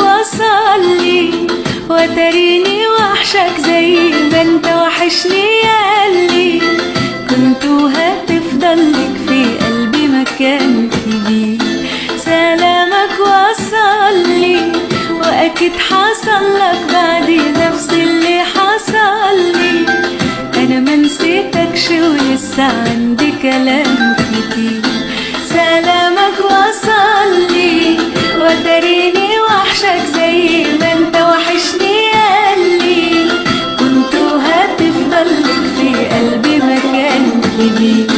وصلي وتريني وحشك زي ما انت وحشني ياللي كنت وهتفضل لك في قلبي مكان كبير. سلامك وصلي واكيد حصلك بعدي نفس اللي حصلي. انا منسيتكش ولسه عندي كلام كتير. سلامك وصلي وتريني وحشك زي ما انت وحشني ياللي كنت وهتفضل لك في قلبي مكان كبير.